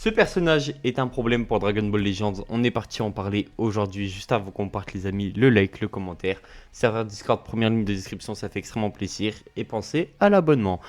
Ce personnage est un problème pour Dragon Ball Legends. On est parti en parler aujourd'hui, juste avant qu'on parte, les amis. Le like, le commentaire. Serveur Discord, première ligne de description, ça fait extrêmement plaisir. Et pensez à l'abonnement.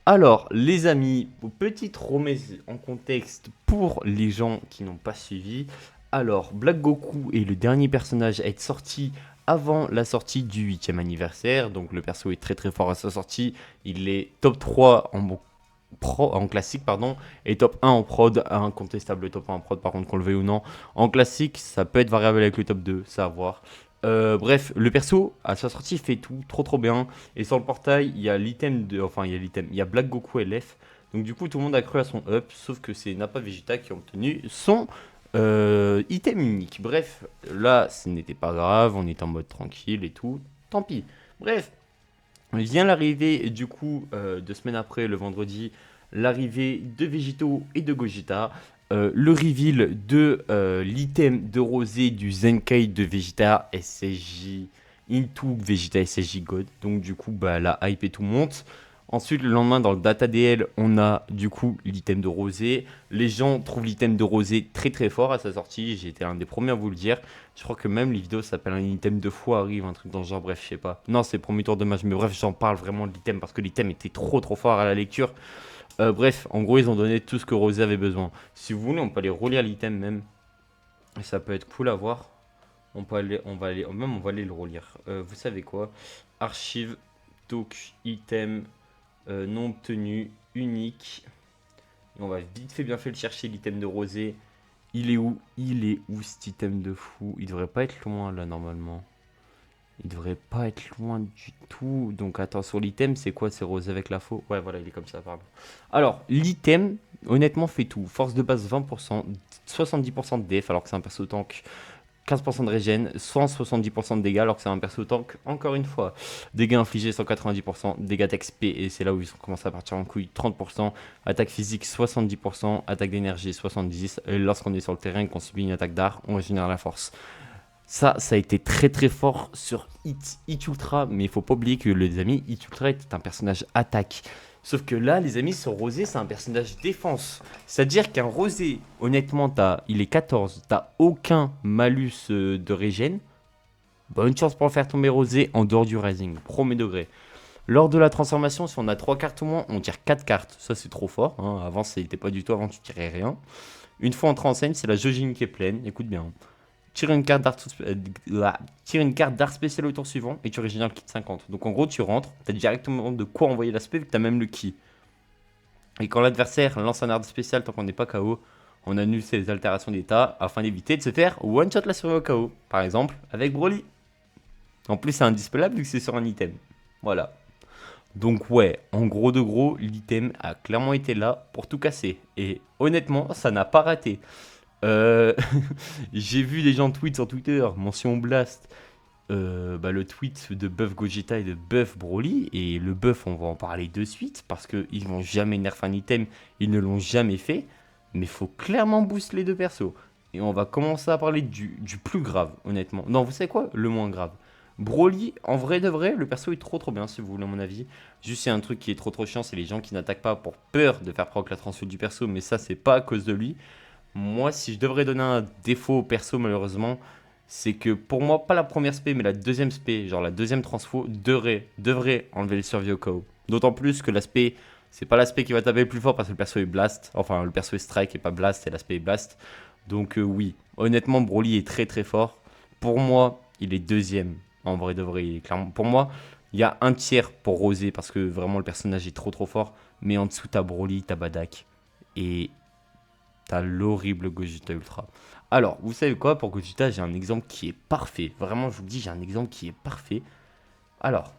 Alors, les amis, petite remise en contexte pour les gens qui n'ont pas suivi. Alors, Black Goku est le dernier personnage à être sorti avant la sortie du 8ème anniversaire. Donc, le perso est très très fort à sa sortie. Il est top 3 en classique, pardon, et top 1 en prod, incontestable top 1 en prod, par contre, qu'on le veuille ou non. En classique, ça peut être variable avec le top 2, ça à voir. Bref, le perso, à sa sortie, fait tout, trop bien. Et sur le portail, il y a l'item de. Enfin, il y a Black Goku LF. Donc, du coup, tout le monde a cru à son up, sauf que c'est Nappa Vegeta qui a obtenu son item unique. Bref, là, ce n'était pas grave, on est en mode tranquille et tout. Tant pis. Bref, vient l'arrivée, du coup, 2 semaines après, le vendredi, l'arrivée de Végéto et de Gogeta. Le reveal de l'item de rosé du Zenkai de Vegeta SSJ into Vegeta SSJ God. Donc du coup, bah, la hype et tout monte. Ensuite, le lendemain, dans le Data DL, on a du coup l'item de rosé. Les gens trouvent l'item de rosé très très fort à sa sortie. J'ai été un des premiers à vous le dire. Je crois que même les vidéos s'appellent un item de foi arrive, un truc dans le genre, bref, je sais pas. Non, c'est premier tour de match, mais bref, j'en parle vraiment de l'item parce que l'item était trop fort à la lecture. Bref, en gros, ils ont donné tout ce que Rosé avait besoin. Si vous voulez, on peut aller relire l'item même. Et ça peut être cool à voir. On va aller le relire. Vous savez quoi? Archive, doc, item, non obtenu, unique. Et on va vite fait bien fait le chercher, l'item de Rosé. Il est où? Il est où cet item de fou? Il devrait pas être loin là normalement. Il devrait pas être loin du tout. Donc attends, sur l'item, c'est quoi? C'est rosé avec la faux? Ouais, voilà, il est comme ça, pardon. Alors, l'item, honnêtement, fait tout. Force de base 20%, 70% de def, alors que c'est un perso tank. 15% de régène, 170% de dégâts, alors que c'est un perso tank, encore une fois. Dégâts infligés 190%, dégâts d'XP, et c'est là où ils commencent à partir en couille, 30%. Attaque physique 70%, attaque d'énergie 70%. Et lorsqu'on est sur le terrain et qu'on subit une attaque d'art, on régénère la force. Ça a été très fort sur Hit Ultra, mais il faut pas oublier que les amis, Hit Ultra est un personnage attaque. Sauf que là, les amis, sur Rosé, c'est un personnage défense. C'est-à-dire qu'un Rosé, honnêtement, il est 14, t'as aucun malus de régène. Bonne chance pour faire tomber Rosé en dehors du Rising, premier degré. Lors de la transformation, si on a 3 cartes au moins, on tire 4 cartes. Ça, c'est trop fort. Hein. Avant, c'était pas du tout. Avant, tu tirais rien. Une fois entré en scène, c'est la Jojin qui est pleine. Écoute bien. Tire une carte d'art spécial au tour suivant et tu régénères le kit 50. Donc en gros, tu rentres, tu as directement de quoi envoyer l'aspect vu que tu as même le ki. Et quand l'adversaire lance un art spécial tant qu'on n'est pas KO, on annule ses altérations d'état afin d'éviter de se faire one-shot la survie au KO. Par exemple, avec Broly. En plus, c'est indispellable vu que c'est sur un item. Voilà. Donc ouais, en gros de gros, l'item a clairement été là pour tout casser. Et honnêtement, ça n'a pas raté. Euh, J'ai vu des gens tweet sur Twitter, mention Blast, le tweet de Buff Gogeta et de Buff Broly. Et le Buff, on va en parler de suite parce qu'ils vont jamais nerf un item, ils ne l'ont jamais fait. Mais faut clairement boost les deux persos. Et on va commencer à parler du plus grave, honnêtement. Non, vous savez quoi? Le moins grave. Broly, en vrai de vrai, le perso est trop bien, si vous voulez mon avis. Juste, il y a un truc qui est trop chiant, c'est les gens qui n'attaquent pas pour peur de faire proc la transfo du perso. Mais ça, c'est pas à cause de lui. Moi, si je devrais donner un défaut au perso, malheureusement, c'est que pour moi, pas la première spé, mais la deuxième spé, genre la deuxième transfo, devrait enlever le survie au KO. D'autant plus que l'aspect, c'est pas l'aspect qui va taper le plus fort parce que le perso est blast. Enfin, le perso est strike et pas blast, et l'aspect est blast. Donc, oui, honnêtement, Broly est très fort. Pour moi, il est deuxième. En vrai de vrai, il est clairement. Pour moi, il y a un tiers pour Rosé parce que vraiment le personnage est trop fort. Mais en dessous, t'as Broly, t'as Badak. Et t'as l'horrible Gogeta Ultra. Alors, vous savez quoi? Pour Gogeta, j'ai un exemple qui est parfait. Vraiment, je vous le dis, j'ai un exemple qui est parfait. Alors,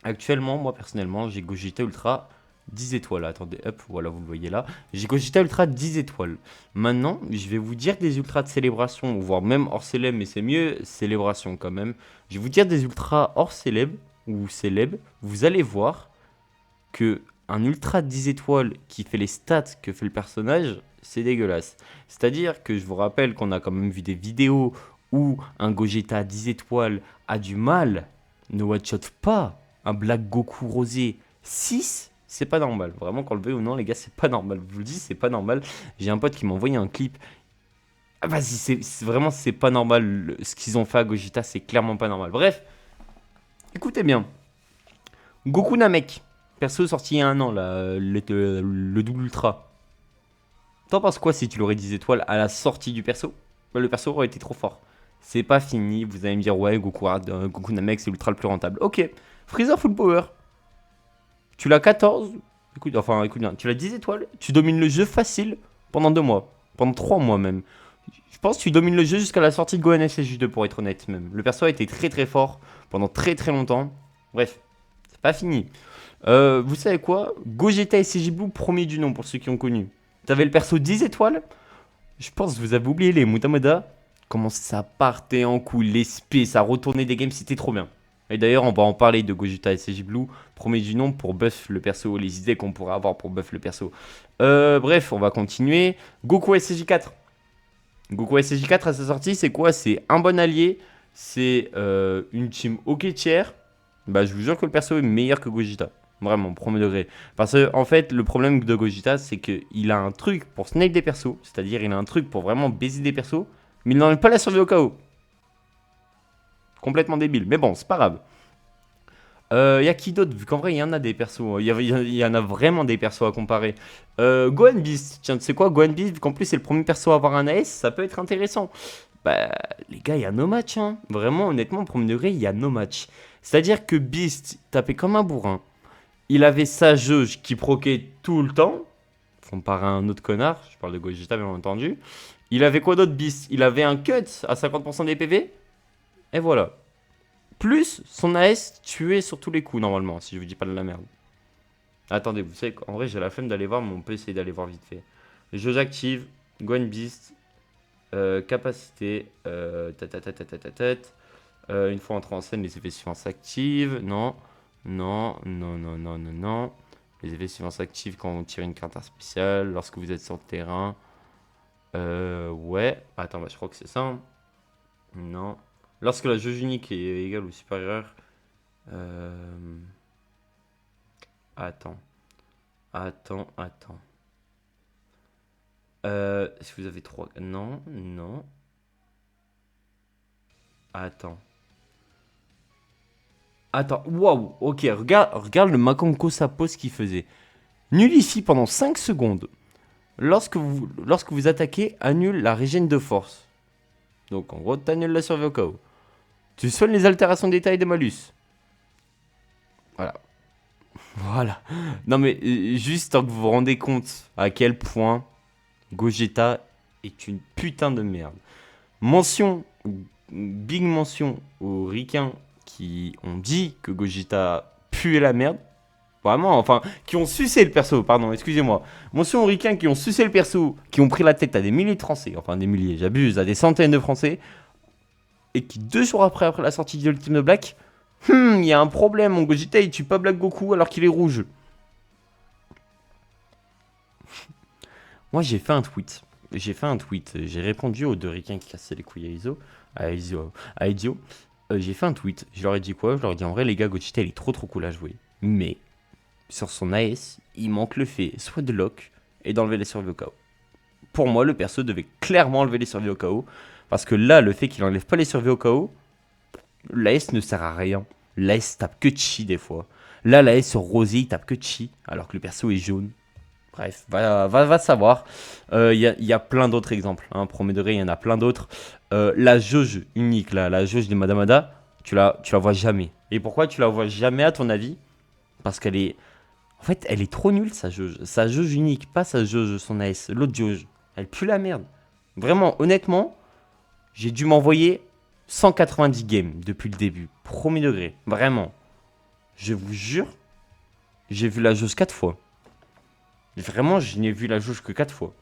actuellement, moi personnellement, j'ai Gogeta Ultra 10 étoiles. Attendez, hop, voilà, vous le voyez là. J'ai Gogeta Ultra 10 étoiles. Maintenant, je vais vous dire des ultras de célébration, voire même hors célèbre, mais c'est mieux célébration quand même. Je vais vous dire des ultras hors célèbre ou célèbre. Vous allez voir que un ultra de 10 étoiles qui fait les stats que fait le personnage, c'est dégueulasse. C'est-à-dire que je vous rappelle qu'on a quand même vu des vidéos où un Gogeta à 10 étoiles a du mal, ne one-shot pas un Black Goku rosé 6. C'est pas normal. Vraiment, qu'on le veuille ou non, les gars, c'est pas normal. Je vous le dis, c'est pas normal. J'ai un pote qui m'a envoyé un clip. Ah, vas-y, vraiment, c'est pas normal. Ce qu'ils ont fait à Gogeta, c'est clairement pas normal. Bref, écoutez bien. Goku Namek, perso sorti il y a un an, là, le double ultra. T'en penses quoi si tu l'aurais 10 étoiles à la sortie du perso? Bah, le perso aurait été trop fort. C'est pas fini, vous allez me dire, ouais, Goku Namek, c'est l'ultra le plus rentable. Ok, Freezer Full Power. Tu l'as 14, écoute bien, tu l'as 10 étoiles, tu domines le jeu facile pendant 2 mois, pendant 3 mois même. Je pense que tu domines le jeu jusqu'à la sortie de Gohan SSJ2 pour être honnête même. Le perso a été très très fort pendant très très longtemps. Bref, c'est pas fini. Vous savez quoi? Gogeta SSJ Blue, premier du nom pour ceux qui ont connu. T'avais le perso 10 étoiles. Je pense que vous avez oublié les Mutamoda. Comment ça partait en couille, l'esprit, ça retournait des games, c'était trop bien. Et d'ailleurs, on va en parler de Gogeta SSJ Blue, premier du nom pour buff le perso, les idées qu'on pourrait avoir pour buff le perso. Bref, on va continuer. Goku SSJ 4. Goku SSJ 4 à sa sortie, c'est quoi? C'est un bon allié, c'est une team ok tier. Bah, je vous jure que le perso est meilleur que Gogeta. Vraiment, premier degré. Parce que, en fait, le problème de Gogeta, c'est qu'il a un truc pour snipe des persos. C'est-à-dire, il a un truc pour vraiment baiser des persos. Mais il n'enlève pas la survie au KO. Complètement débile. Mais bon, c'est pas grave. Y a qui d'autre? Vu qu'en vrai, il y en a des persos. Il y en a vraiment des persos à comparer. Gohan Beast. Tiens, tu sais quoi? Gohan Beast, vu qu'en plus, c'est le premier perso à avoir un AS, ça peut être intéressant. Bah, les gars, il y a no match. Hein. Vraiment, honnêtement, premier degré, il y a no match. C'est-à-dire que Beast tapait comme un bourrin. Il avait sa jauge qui proquait tout le temps. Comparé à un autre connard. Je parle de Gogeta, bien entendu. Il avait quoi d'autre, Beast? Il avait un cut à 50% des PV. Et voilà. Plus son AS tué sur tous les coups, normalement, si je vous dis pas de la merde. Attendez, vous savez qu'en vrai, j'ai la flemme d'aller voir, mais on peut essayer d'aller voir vite fait. Jauge active, Gohan Beast, capacité, une fois entré en scène, les effets suivants s'activent. Non, non, non, non, non, non, non. Les effets suivants s'activent quand on tire une carte spéciale, lorsque vous êtes sur le terrain. Ouais. Attends, bah, je crois que c'est ça. Hein. Non. Lorsque la jauge unique est égale ou supérieure. Attends. Attends. Est-ce que vous avez 3... Non, non. Attends. Waouh. Ok, regarde le Makonko Sapos qu'il faisait. Nullifie pendant 5 secondes. Lorsque vous attaquez, annule la régène de force. Donc en gros, t'annules la survie au KO. Tu soignes les altérations des tailles des malus. Voilà. Voilà. Non mais juste tant que vous vous rendez compte à quel point Gogeta est une putain de merde. Big mention aux ricains qui ont dit que Gogeta puait la merde. Vraiment, enfin, qui ont sucé le perso, pardon, excusez-moi. Mention aux ricains qui ont sucé le perso, qui ont pris la tête à des milliers de Français, enfin des milliers, j'abuse, à des centaines de Français, et qui 2 jours après la sortie d'Ultimate Black, il y a un problème, mon Gogeta il tue pas Black Goku alors qu'il est rouge. Moi j'ai fait un tweet, j'ai répondu aux deux ricains qui cassaient les couilles à Ezio. J'ai fait un tweet, je leur ai dit quoi? Je leur ai dit en vrai les gars, Gogeta il est trop cool à jouer, mais sur son AS, il manque le fait soit de lock et d'enlever les survies au KO. Pour moi, le perso devait clairement enlever les survies au KO. Parce que là, le fait qu'il enlève pas les survies au KO, l'AS ne sert à rien. L'AS tape que chi des fois. Là, l'AS sur Rosé, il tape que chi, alors que le perso est jaune. Bref, va savoir. Il y a plein d'autres exemples. Hein. Premier degré, il y en a plein d'autres. La jauge unique, là, la jauge des Madamada, tu la vois jamais. Et pourquoi tu la vois jamais à ton avis? Parce qu'elle est... En fait, elle est trop nulle, sa jauge. Sa jauge unique, pas sa jauge, son AS. L'autre jauge. Elle pue la merde. Vraiment, honnêtement, j'ai dû m'envoyer 190 games depuis le début. Premier degré. Vraiment. Je vous jure, j'ai vu la jauge 4 fois. Vraiment, je n'ai vu la jauge que 4 fois.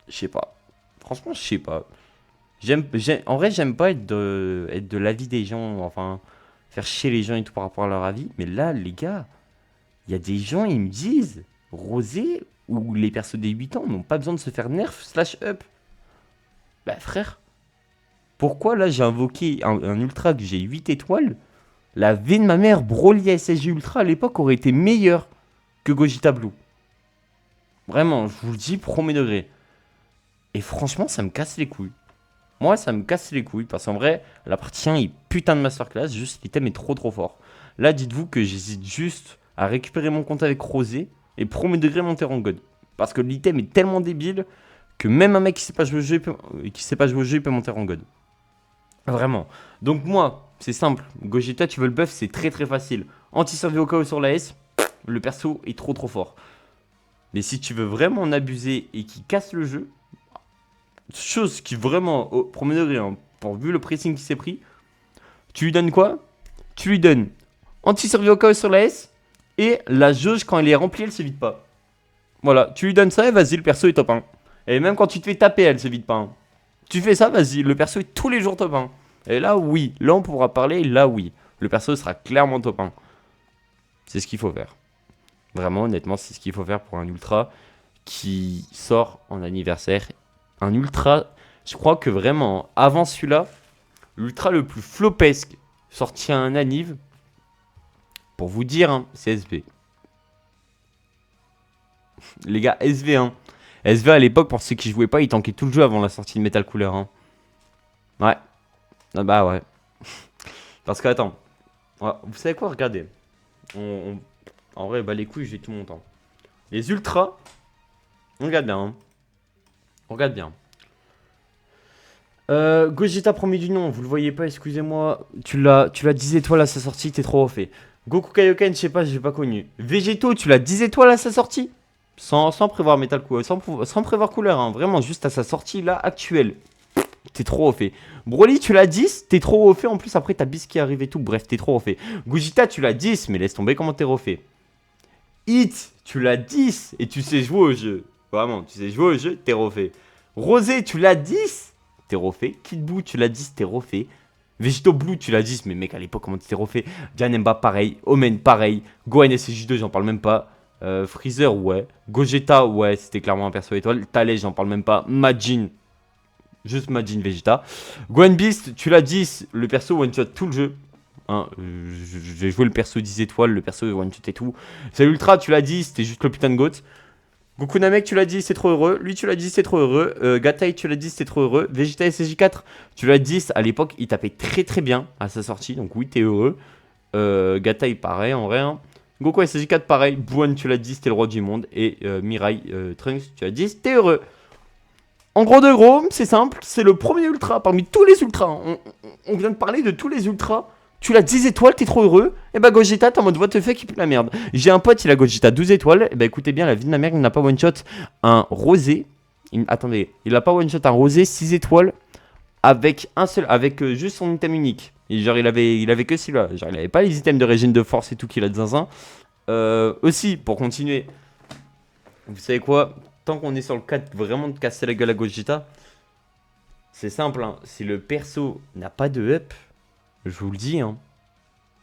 Je sais pas. Franchement, je sais pas. En vrai, j'aime pas être de l'avis des gens. Enfin, faire chier les gens et tout par rapport à leur avis. Mais là, les gars... Il y a des gens, ils me disent, Rosé ou les persos des 8 ans n'ont pas besoin de se faire nerf / up. Bah frère, pourquoi là j'ai invoqué un ultra que j'ai 8 étoiles? La V de ma mère, Broly SSG Ultra à l'époque aurait été meilleure. que Gogeta Blue. Vraiment, je vous le dis, premier degré. Et franchement, ça me casse les couilles. Moi, ça me casse les couilles. Parce qu'en vrai, la partie 1 est putain de masterclass. Juste, l'item est trop fort. Là, dites-vous que j'hésite juste à récupérer mon compte avec Rosé et premier degré monter en God. Parce que l'item est tellement débile que même un mec qui sait pas jouer au jeu, il peut monter en God. Vraiment. Donc moi, c'est simple. Gogeta, tu veux le buff, c'est très facile. Anti-survie au KO sur la S, le perso est trop fort. Mais si tu veux vraiment en abuser et qui casse le jeu, chose qui vraiment, au premier degré, hein, pour vu le pressing qui s'est pris, tu lui donnes quoi? Tu lui donnes anti-survie au KO sur la S et la jauge quand elle est remplie, elle se vide pas. Voilà, tu lui donnes ça et vas-y, le perso est top 1. Et même quand tu te fais taper, elle se vide pas. Hein. Tu fais ça, vas-y, le perso est tous les jours top 1. Et là, oui, là on pourra parler, là oui. Le perso sera clairement top 1. C'est ce qu'il faut faire. Vraiment, honnêtement, c'est ce qu'il faut faire pour un ultra qui sort en anniversaire. Un ultra, je crois que vraiment, avant celui-là, l'ultra le plus flopesque sorti à un anniv, pour vous dire, hein, c'est SV. Les gars, SV, hein. SV à l'époque, pour ceux qui jouaient pas, ils tankaient tout le jeu avant la sortie de Metal Cooler. Hein. Ouais. Ah bah ouais. Parce que, attends. Ouais, vous savez quoi, regardez. En vrai, bah les couilles, j'ai tout mon temps. Les ultras. On regarde bien. Hein. On regarde bien. Gogeta premier du nom, vous le voyez pas, excusez-moi. Tu l'as 10 étoiles à sa sortie, t'es trop refait. Goku Kaioken, je sais pas, j'ai pas connu. Végéto, tu l'as 10 étoiles à sa sortie. Sans prévoir Metal Cooler, sans prévoir couleur, hein. Vraiment, juste à sa sortie là, actuelle. T'es trop refait. Broly, tu l'as 10, t'es trop refait. En plus, après, t'as Bis qui arrive et tout. Bref, t'es trop refait. Gogeta, tu l'as 10, mais laisse tomber comment t'es refait. Hit, tu l'as 10 et tu sais jouer au jeu. Vraiment, tu sais jouer au jeu, t'es refait. Rosé, tu l'as 10, t'es refait. Kid Buu, tu l'as 10, t'es refait. Végéto Blue, tu l'as 10, mais mec, à l'époque, comment t'es refait? Janemba, pareil. Omen, pareil. Gohan SJ2, j'en parle même pas. Freezer, ouais. Gogeta, ouais, c'était clairement un perso étoile. Thalès, j'en parle même pas. Majin, juste Majin Vegeta. Gohan Beast, tu l'as 10, le perso one-shot tout le jeu. Hein, j'ai joué le perso 10 étoiles, le perso one-shot et tout. C'est Ultra, tu l'as dit, c'était juste le putain de goat. Goku Namek, tu l'as dit, c'est trop heureux. Lui, tu l'as dit, c'est trop heureux. Gatai, tu l'as dit, c'est trop heureux. Vegeta SSJ4, tu l'as dit, à l'époque, il tapait très bien à sa sortie. Donc oui, t'es heureux. Gatai, pareil, en vrai. Hein. Goku SSJ4, pareil. Buon, tu l'as dit, c'était le roi du monde. Et Mirai, Trunks, tu l'as dit, t'es heureux. En gros de gros, c'est simple, c'est le premier ultra parmi tous les ultras. On vient de parler de tous les ultras. Tu l'as 10 étoiles, t'es trop heureux. Et bah Gogeta, t'es en mode what the fuck, il pue la merde. J'ai un pote, il a Gogeta 12 étoiles. Et bah écoutez bien, la vie de ma mère, il n'a pas one shot un rosé. Attendez, il a pas one shot un rosé 6 étoiles avec un seul, avec juste son item unique. Et genre il avait que celui-là. Genre il avait pas les items de régime de force et tout qu'il a de zinzin. Aussi, pour continuer, vous savez quoi? Tant qu'on est sur le cas vraiment de casser la gueule à Gogeta, c'est simple, hein. Si le perso n'a pas de up, je vous le dis, hein,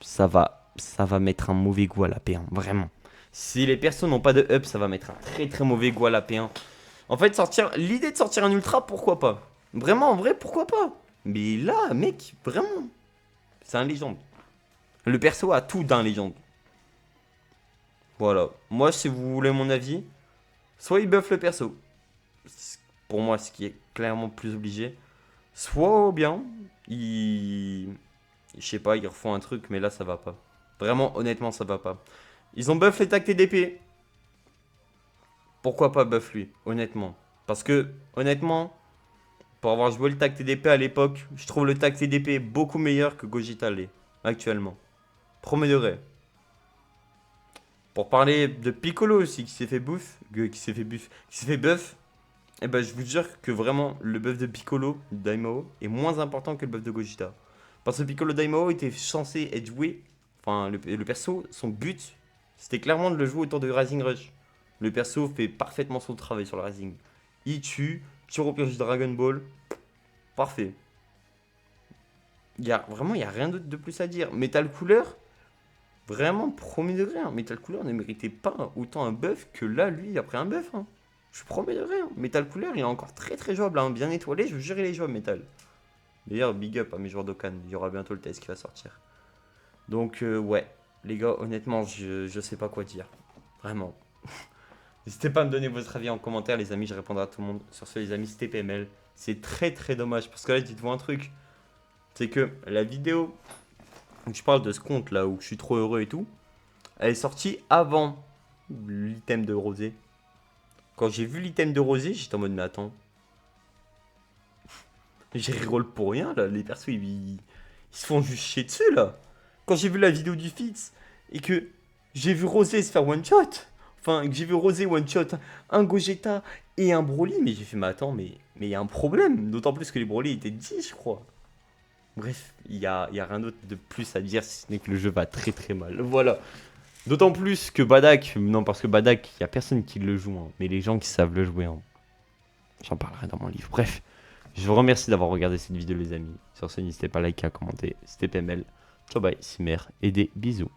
ça va mettre un mauvais goût à la P1, vraiment. Si les persos n'ont pas de up, ça va mettre un très mauvais goût à la P1. En fait, l'idée de sortir un ultra, pourquoi pas? Vraiment, en vrai, pourquoi pas? Mais là, mec, vraiment, c'est un légende. Le perso a tout d'un légende. Voilà. Moi, si vous voulez mon avis, soit il buff le perso. Pour moi, ce qui est clairement plus obligé. Soit bien, je sais pas, ils refont un truc, mais là, ça va pas. Vraiment, honnêtement, ça va pas. Ils ont buff les tacs TDP. Pourquoi pas buff lui, honnêtement? Parce que, honnêtement, pour avoir joué le tac TDP à l'époque, je trouve le tac TDP beaucoup meilleur que Gogeta l'est, actuellement. Premier degré. Pour parler de Piccolo aussi, qui s'est fait buff, et ben je vous jure que vraiment le buff de Piccolo Daimao est moins important que le buff de Gogeta. Parce que Piccolo Daimao était censé être joué, enfin le perso, son but, c'était clairement de le jouer autour de Rising Rush. Le perso fait parfaitement son travail sur le Rising. Il tue, tire au pioche Dragon Ball, parfait. Vraiment, il n'y a rien d'autre de plus à dire. Metal Cooler, vraiment premier degré. Hein. Metal Cooler ne méritait pas autant un buff que là, lui, il a pris un buff. Hein. Je suis premier degré. Hein. Metal Cooler, il est encore très jouable. Hein. Bien étoilé, je vous jure, il est jouable, Metal. D'ailleurs, big up à mes joueurs d'Okan. Il y aura bientôt le test qui va sortir. Donc, ouais. Les gars, honnêtement, je sais pas quoi dire. Vraiment. N'hésitez pas à me donner votre avis en commentaire, les amis. Je répondrai à tout le monde. Sur ce, les amis, c'était PML. C'est très très dommage. Parce que là, dites-vous un truc. C'est que la vidéo où je parle de ce compte là, où je suis trop heureux et tout, elle est sortie avant l'item de Rosé. Quand j'ai vu l'item de Rosé, j'étais en mode, mais attends. J'ai rigole pour rien là. Les persos, ils se font juste chier dessus là. Quand j'ai vu la vidéo du Fitz et que j'ai vu Rosé se faire one shot. Enfin, que j'ai vu Rosé one shot un Gogeta et un Broly, mais j'ai fait, mais attends, mais il y a un problème. D'autant plus que les Broly étaient 10, je crois. Bref, il y a rien d'autre de plus à dire si ce n'est que le jeu va très très mal. Voilà. D'autant plus que Badak, non, parce que Badak, il n'y a personne qui le joue, hein, mais les gens qui savent le jouer, hein. J'en parlerai dans mon livre. Bref, je vous remercie d'avoir regardé cette vidéo, les amis. Sur ce, n'hésitez pas à liker, à commenter. C'était PML. Ciao, bye, c'est mère et des bisous.